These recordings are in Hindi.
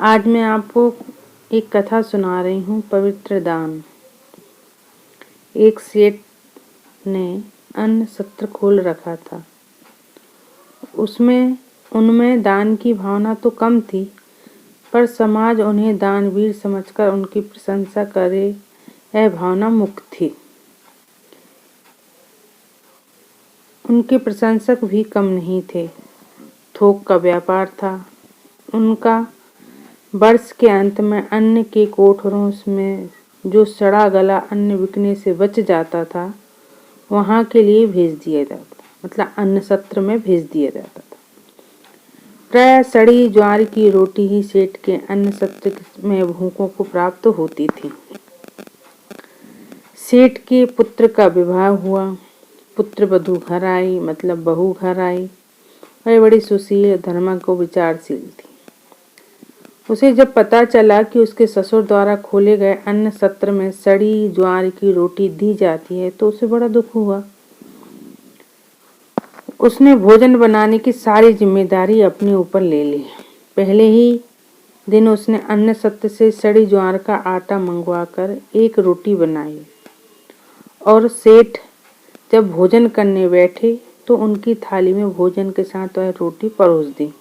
आज मैं आपको एक कथा सुना रही हूँ, पवित्र दान। एक सेठ ने अन्न सत्र खोल रखा था। उनमें दान की भावना तो कम थी, पर समाज उन्हें दानवीर समझकर उनकी प्रशंसा करे, यह भावना मुक्त थी। उनके प्रशंसक भी कम नहीं थे। थोक का व्यापार था उनका। वर्ष के अंत में अन्न के कोठरों में जो सड़ा गला अन्न बिकने से बच जाता था, वहां के लिए भेज दिया जाता, मतलब अन्न सत्र में भेज दिया जाता था। प्राय सड़ी ज्वार की रोटी ही सेठ के अन्न सत्र में भूखों को प्राप्त होती थी। सेठ के पुत्र का विवाह हुआ। पुत्र वधू घर आई, मतलब बहू घर आई। वह बड़ी सुशील, धर्मज्ञ को विचारशील थी। उसे जब पता चला कि उसके ससुर द्वारा खोले गए अन्न सत्र में सड़ी ज्वार की रोटी दी जाती है, तो उसे बड़ा दुख हुआ। उसने भोजन बनाने की सारी जिम्मेदारी अपने ऊपर ले ली। पहले ही दिन उसने अन्न सत्र से सड़ी ज्वार का आटा मंगवाकर एक रोटी बनाई और सेठ जब भोजन करने बैठे तो उनकी थाली में भोजन के साथ वह रोटी परोस दी।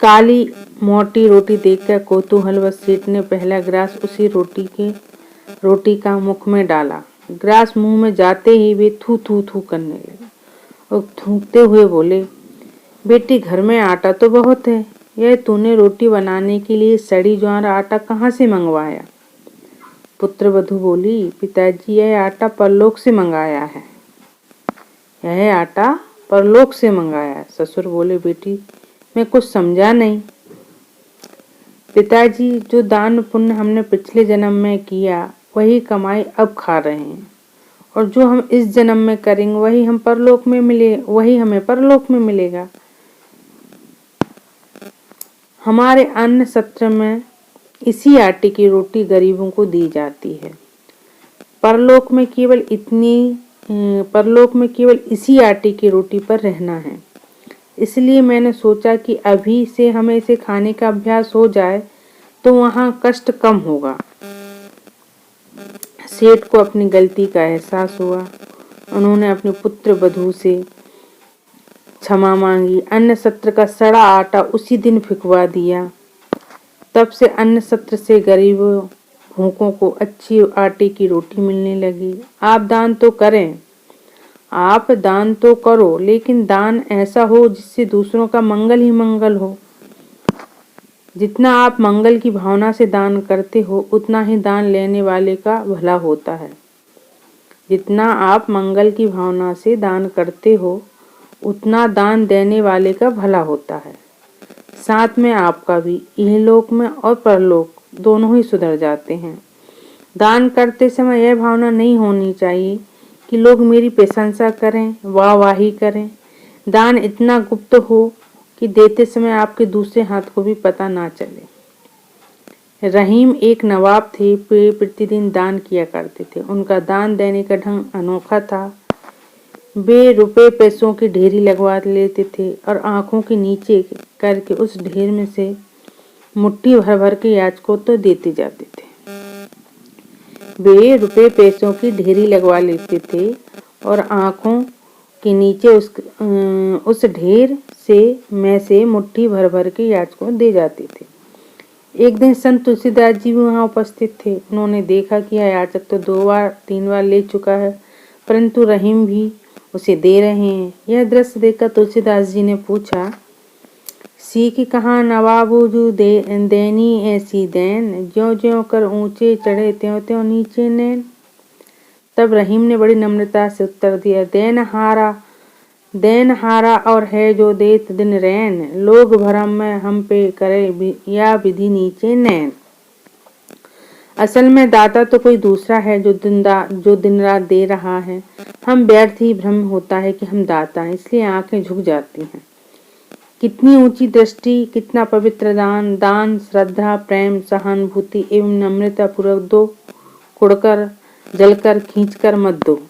काली मोटी रोटी देखकर कौतूहलवश सेठ ने पहला ग्रास उसी रोटी का मुख में डाला। ग्रास मुंह में जाते ही वे थू थू थू करने लगे और थूकते हुए बोले, बेटी, घर में आटा तो बहुत है, यह तूने रोटी बनाने के लिए सड़ी ज्वार आटा कहाँ से मंगवाया? पुत्र वधू बोली, पिताजी, यह आटा परलोक से मंगाया है। यह आटा परलोक से मंगाया। ससुर बोले, बेटी, मैं कुछ समझा नहीं। पिताजी, जो दान पुण्य हमने पिछले जन्म में किया, वही कमाई अब खा रहे हैं, और जो हम इस जन्म में करेंगे वही हमें परलोक में मिलेगा। हमारे अन्न सत्र में इसी आटे की रोटी गरीबों को दी जाती है। परलोक में केवल इसी आटे की रोटी पर रहना है। इसलिए मैंने सोचा कि अभी से हमें इसे खाने का अभ्यास हो जाए तो वहाँ कष्ट कम होगा। सेठ को अपनी गलती का एहसास हुआ। उन्होंने अपने पुत्र वधू से क्षमा मांगी। अन्न सत्र का सड़ा आटा उसी दिन फिकवा दिया। तब से अन्न सत्र से गरीबों भूखों को अच्छी आटे की रोटी मिलने लगी। आप दान तो करो, लेकिन दान ऐसा हो जिससे दूसरों का मंगल ही मंगल हो। जितना आप मंगल की भावना से दान करते हो, उतना ही दान लेने वाले का भला होता है। जितना आप मंगल की भावना से दान करते हो, उतना दान देने वाले का भला होता है। साथ में आपका भी इहलोक में और परलोक दोनों ही सुधर जाते हैं। दान करते समय यह भावना नहीं होनी चाहिए कि लोग मेरी प्रशंसा करें, वाहवाही करें। दान इतना गुप्त हो कि देते समय आपके दूसरे हाथ को भी पता ना चले। रहीम एक नवाब थे। वे प्रतिदिन दान किया करते थे। उनका दान देने का ढंग अनोखा था। वे रुपए पैसों की ढेरी लगवा लेते थे और आंखों के नीचे करके उस ढेर में से मुट्ठी भर भर के याचकों को देते जाते थे। वे रुपए पैसों की ढेरी लगवा लेते थे और आंखों के नीचे उस ढेर में से मुट्ठी भर भर के याचकों दे जाते थे। एक दिन संत तुलसीदास जी भी वहां उपस्थित थे। उन्होंने देखा कि यह याचक तो 2-3 बार ले चुका है, परंतु रहीम भी उसे दे रहे हैं। यह दृश्य देखकर तुलसीदास जी ने पूछा, सीख कहाँ नवाबूजू देनी ऐसी देन, ज्यों ज्यों कर ऊंचे चढ़े त्यों त्यों नीचे नैन। तब रहीम ने बड़ी नम्रता से उत्तर दिया, देन हारा और है जो देत दिन रैन, लोग भरम में हम पे करे या विधि नीचे नैन। असल में दाता तो कोई दूसरा है जो दिन रात दे रहा है। हम व्यर्थ ही भ्रम होता है कि हम दाता हैं, इसलिए आंखें झुक जाती हैं। कितनी ऊंची दृष्टि, कितना पवित्र दान श्रद्धा, प्रेम, सहानुभूति एवं नम्रता पूर्वक दो, कुड़कर जलकर खींचकर मत दो।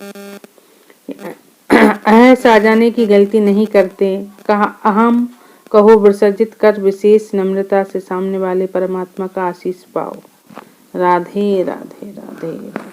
साजाने की गलती नहीं करते। कहा अहम कहो विसर्जित कर विशेष नम्रता से सामने वाले परमात्मा का आशीष पाओ। राधे राधे राधे राधे।